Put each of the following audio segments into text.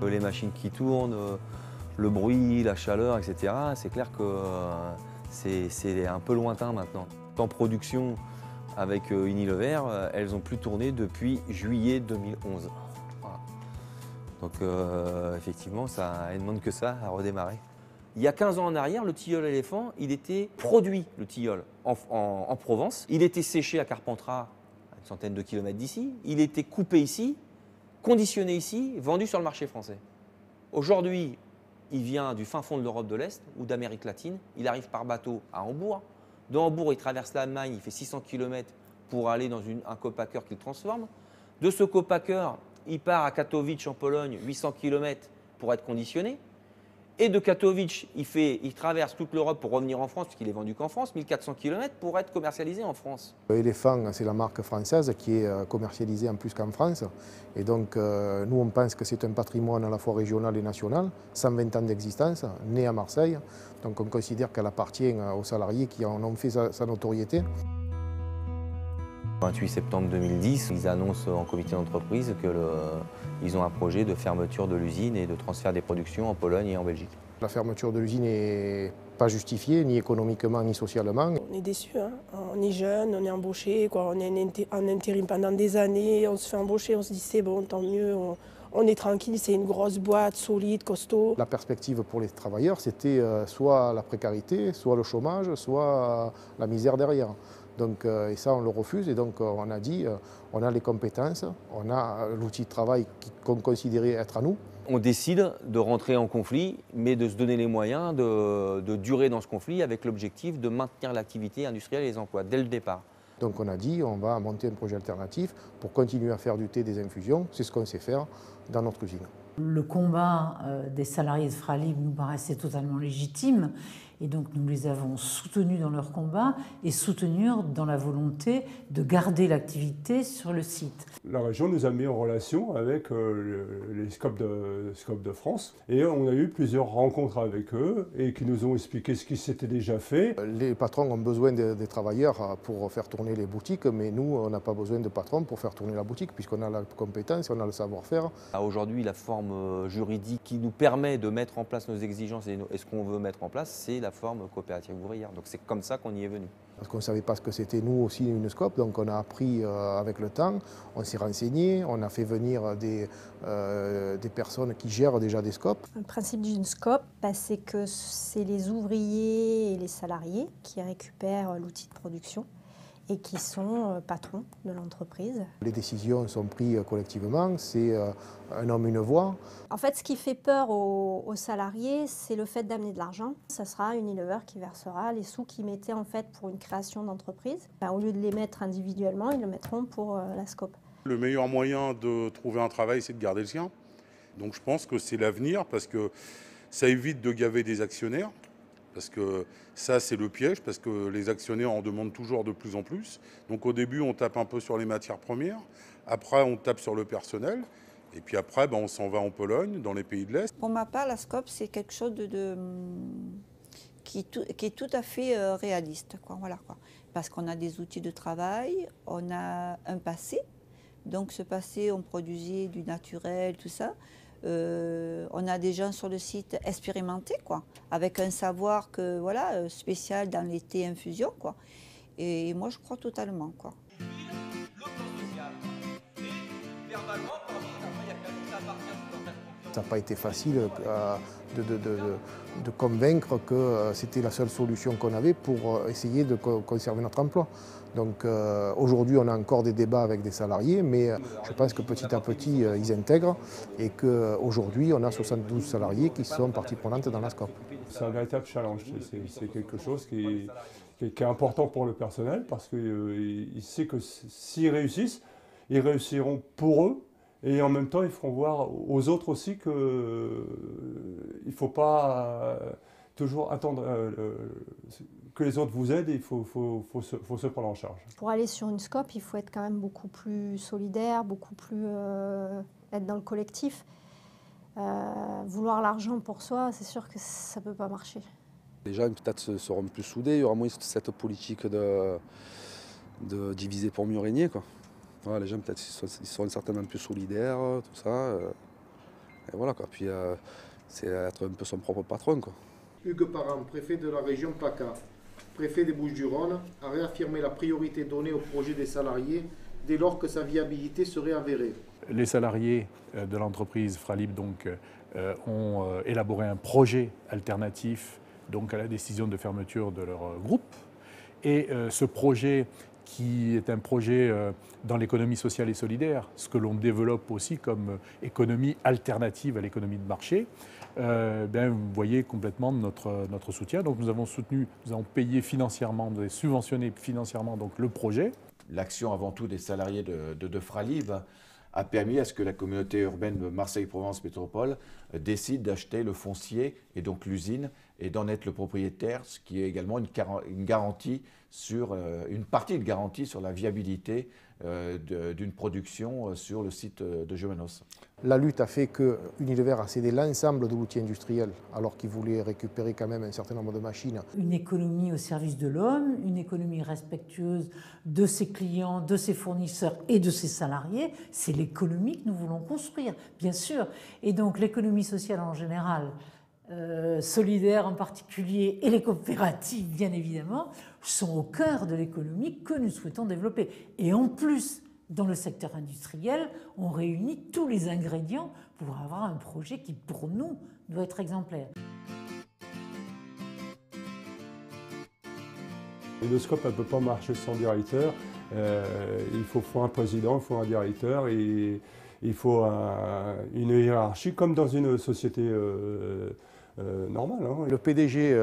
Les machines qui tournent, le bruit, la chaleur, etc. C'est clair que c'est un peu lointain maintenant. En production avec Unilever, elles n'ont plus tourné depuis juillet 2011. Voilà. Donc effectivement, ça ne demande que ça à redémarrer. Il y a 15 ans en arrière, le tilleul éléphant, il était produit, le tilleul, en Provence. Il était séché à Carpentras, à une centaine de kilomètres d'ici. Il était coupé ici, conditionné ici, vendu sur le marché français. Aujourd'hui, il vient du fin fond de l'Europe de l'Est ou d'Amérique latine. Il arrive par bateau à Hambourg. De Hambourg, il traverse l'Allemagne, il fait 600 km pour aller dans un copacker qu'il transforme. De ce copacker, il part à Katowice en Pologne, 800 km pour être conditionné. Et de Katowice, il traverse toute l'Europe pour revenir en France, puisqu'il est vendu qu'en France, 1400 km pour être commercialisé en France. Éléphant, c'est la marque française qui est commercialisée en plus qu'en France. Et donc, nous, on pense que c'est un patrimoine à la fois régional et national, 120 ans d'existence, né à Marseille. Donc, on considère qu'elle appartient aux salariés qui en ont fait sa notoriété. Le 28 septembre 2010, ils annoncent en comité d'entreprise qu'ils ont un projet de fermeture de l'usine et de transfert des productions en Pologne et en Belgique. La fermeture de l'usine n'est pas justifiée, ni économiquement, ni socialement. On est déçus, hein. On est jeunes, on est embauchés, on est en intérim pendant des années, on se fait embaucher, on se dit c'est bon, tant mieux, on est tranquille, c'est une grosse boîte, solide, costaud. La perspective pour les travailleurs, c'était soit la précarité, soit le chômage, soit la misère derrière. Donc, et ça, on le refuse. Et donc, on a dit, on a les compétences, on a l'outil de travail qu'on considérait être à nous. On décide de rentrer en conflit, mais de se donner les moyens de durer dans ce conflit avec l'objectif de maintenir l'activité industrielle et les emplois dès le départ. Donc, on a dit, on va monter un projet alternatif pour continuer à faire du thé, des infusions. C'est ce qu'on sait faire dans notre usine. Le combat des salariés de Fralib nous paraissait totalement légitime et donc nous les avons soutenus dans leur combat et soutenus dans la volonté de garder l'activité sur le site. La région nous a mis en relation avec les SCOP de France et on a eu plusieurs rencontres avec eux et qui nous ont expliqué ce qui s'était déjà fait. Les patrons ont besoin des travailleurs pour faire tourner les boutiques, mais nous, on n'a pas besoin de patrons pour faire tourner la boutique puisqu'on a la compétence, on a le savoir-faire. Aujourd'hui, la forme juridique qui nous permet de mettre en place nos exigences et ce qu'on veut mettre en place, c'est la forme coopérative ouvrière. Donc c'est comme ça qu'on y est venu. Parce qu'on ne savait pas ce que c'était nous aussi une SCOP, donc on a appris avec le temps, on s'est renseigné, on a fait venir des personnes qui gèrent déjà des SCOP. Le principe d'une SCOP, c'est que c'est les ouvriers et les salariés qui récupèrent l'outil de production et qui sont patrons de l'entreprise. Les décisions sont prises collectivement, c'est un homme, une voix. En fait, ce qui fait peur aux salariés, c'est le fait d'amener de l'argent. Ça sera Unilever qui versera les sous qu'ils mettaient en fait pour une création d'entreprise. Au lieu de les mettre individuellement, ils le mettront pour la SCOP. Le meilleur moyen de trouver un travail, c'est de garder le sien. Donc je pense que c'est l'avenir parce que ça évite de gaver des actionnaires. Parce que ça, c'est le piège, parce que les actionnaires en demandent toujours de plus en plus. Donc au début, on tape un peu sur les matières premières. Après, on tape sur le personnel. Et puis après, on s'en va en Pologne, dans les pays de l'Est. Pour ma part, la SCOP, c'est quelque chose qui est tout à fait réaliste. Voilà, quoi. Parce qu'on a des outils de travail, on a un passé. Donc ce passé, on produisait du naturel, tout ça. On a des gens sur le site expérimentés, avec un savoir spécial dans les thés infusions, Et moi, je crois totalement, Ça n'a pas été facile de convaincre que c'était la seule solution qu'on avait pour essayer de conserver notre emploi. Donc aujourd'hui, on a encore des débats avec des salariés, mais je pense que petit à petit, ils intègrent et qu'aujourd'hui, on a 72 salariés qui sont partie prenante dans la SCOP. C'est un véritable challenge, c'est quelque chose qui est important pour le personnel parce qu'il sait que s'ils réussissent, ils réussiront pour eux. Et en même temps, ils feront voir aux autres aussi qu'il ne faut pas toujours attendre que les autres vous aident, il faut se prendre en charge. Pour aller sur une SCOP, il faut être quand même beaucoup plus solidaire, beaucoup plus être dans le collectif. Vouloir l'argent pour soi, c'est sûr que ça ne peut pas marcher. Les gens peut-être seront plus soudés, il y aura moins cette politique de diviser pour mieux régner, Voilà, les gens peut-être ils seront certainement plus solidaires, tout ça. Et voilà quoi. Puis c'est être un peu son propre patron quoi. Hugues Parent, préfet de la région PACA, préfet des Bouches-du-Rhône, a réaffirmé la priorité donnée au projet des salariés dès lors que sa viabilité serait avérée. Les salariés de l'entreprise Fralib donc, ont élaboré un projet alternatif donc, à la décision de fermeture de leur groupe. Et ce projet, qui est un projet dans l'économie sociale et solidaire, ce que l'on développe aussi comme économie alternative à l'économie de marché, vous voyez complètement notre soutien. Donc nous avons soutenu, nous avons payé financièrement, nous avons subventionné financièrement donc, le projet. L'action avant tout des salariés de Fralib a permis à ce que la communauté urbaine de Marseille-Provence Métropole décide d'acheter le foncier et donc l'usine et d'en être le propriétaire, ce qui est également une garantie sur, une partie de garantie sur la viabilité d'une production sur le site de Jomanos. La lutte a fait que Unilever a cédé l'ensemble de l'outil industriel alors qu'il voulait récupérer quand même un certain nombre de machines. Une économie au service de l'homme, une économie respectueuse de ses clients, de ses fournisseurs et de ses salariés, c'est l'économie que nous voulons construire, bien sûr. Et donc l'économie sociale en général, solidaire en particulier, et les coopératives, bien évidemment, sont au cœur de l'économie que nous souhaitons développer. Et en plus, dans le secteur industriel, on réunit tous les ingrédients pour avoir un projet qui, pour nous, doit être exemplaire. Le SCOP ne peut pas marcher sans directeur. Il faut un président, il faut un directeur, et il faut une hiérarchie comme dans une société normale. Hein. Le PDG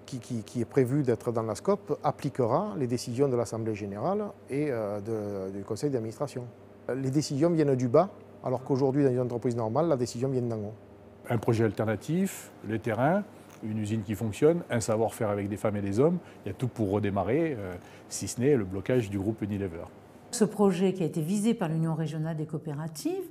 qui est prévu d'être dans la SCOP appliquera les décisions de l'Assemblée générale et du conseil d'administration. Les décisions viennent du bas, alors qu'aujourd'hui, dans une entreprise normale, la décision vient d'en haut. Un projet alternatif, le terrain, une usine qui fonctionne, un savoir-faire avec des femmes et des hommes, il y a tout pour redémarrer, si ce n'est le blocage du groupe Unilever. Ce projet qui a été visé par l'Union régionale des coopératives,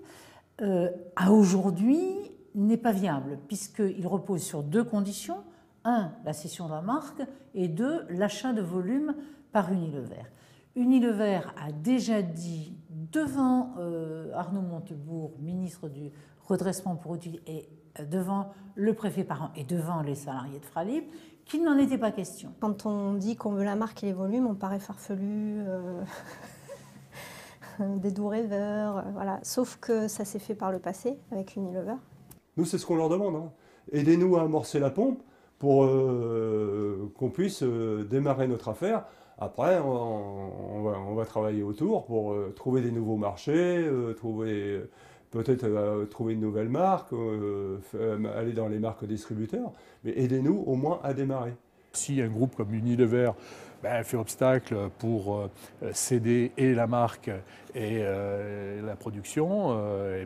à aujourd'hui, n'est pas viable, puisqu'il repose sur deux conditions. 1, la cession de la marque, et 2, l'achat de volume par Unilever. Unilever a déjà dit devant Arnaud Montebourg, ministre du redressement pour outils, et devant le préfet Parent et devant les salariés de Fralib, qu'il n'en était pas question. Quand on dit qu'on veut la marque et les volumes, on paraît farfelu, des doux rêveurs, voilà. Sauf que ça s'est fait par le passé avec Unilever. Nous, c'est ce qu'on leur demande. Hein. Aidez-nous à amorcer la pompe pour qu'on puisse démarrer notre affaire. Après, on va travailler autour pour trouver des nouveaux marchés, peut-être trouver une nouvelle marque, aller dans les marques distributeurs. Mais aidez-nous au moins à démarrer. Si un groupe comme Unilever fait obstacle pour céder et la marque et la production,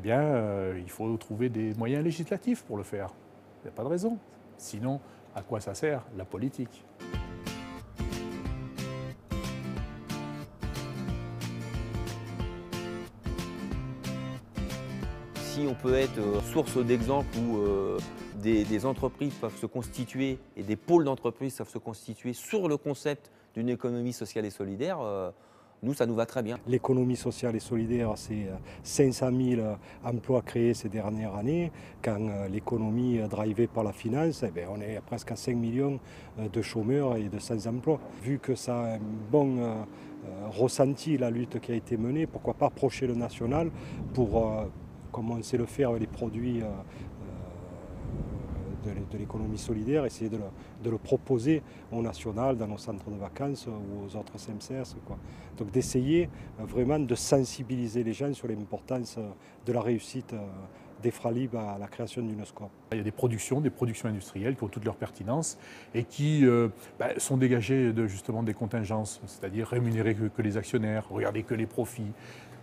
il faut trouver des moyens législatifs pour le faire. Il n'y a pas de raison. Sinon, à quoi ça sert, la politique ? Si on peut être source d'exemple où des entreprises peuvent se constituer et des pôles d'entreprises peuvent se constituer sur le concept d'une économie sociale et solidaire, nous, ça nous va très bien. L'économie sociale et solidaire, c'est 500 000 emplois créés ces dernières années. Quand l'économie drivée par la finance, on est presque à 5 millions de chômeurs et de sans-emploi. Vu que ça a un bon ressenti, la lutte qui a été menée, pourquoi pas approcher le national pour, comme on sait le faire avec les produits de l'économie solidaire, essayer de le proposer au national, dans nos centres de vacances ou aux autres CMCS. Donc d'essayer vraiment de sensibiliser les gens sur l'importance de la réussite des Fralib à la création d'une SCOP. Il y a des productions industrielles qui ont toute leur pertinence et qui sont dégagées justement des contingences, c'est-à-dire rémunérer que les actionnaires, regarder que les profits.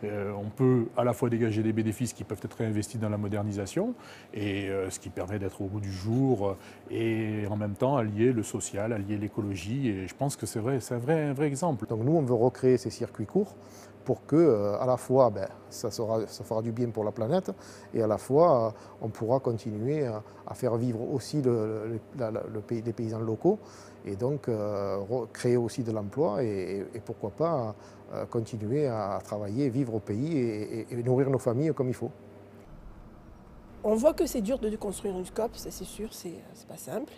On peut à la fois dégager des bénéfices qui peuvent être réinvestis dans la modernisation, et ce qui permet d'être au bout du jour, et en même temps allier le social, allier l'écologie, et je pense que c'est un vrai exemple. Donc nous, on veut recréer ces circuits courts pour que, à la fois, ça fera du bien pour la planète, et à la fois, on pourra continuer à faire vivre aussi les paysans locaux, et donc créer aussi de l'emploi, et pourquoi pas continuer à travailler, vivre au pays et nourrir nos familles comme il faut. On voit que c'est dur de construire une SCOP, ça c'est sûr, c'est pas simple.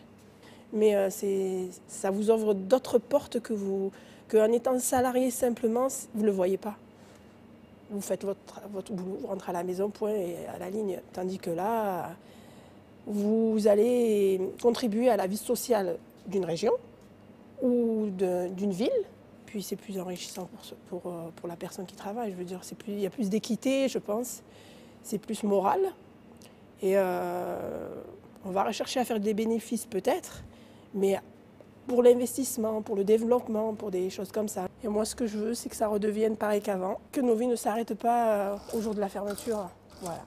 Mais ça vous ouvre d'autres portes qu'en étant salarié simplement, vous ne le voyez pas. Vous faites votre boulot, vous rentrez à la maison, point, et à la ligne. Tandis que là, vous allez contribuer à la vie sociale d'une région ou d'une ville. Puis c'est plus enrichissant pour la personne qui travaille. Je veux dire, il y a plus d'équité, je pense. C'est plus moral. Et on va rechercher à faire des bénéfices peut-être, mais pour l'investissement, pour le développement, pour des choses comme ça. Et moi, ce que je veux, c'est que ça redevienne pareil qu'avant, que nos vies ne s'arrêtent pas au jour de la fermeture. Voilà.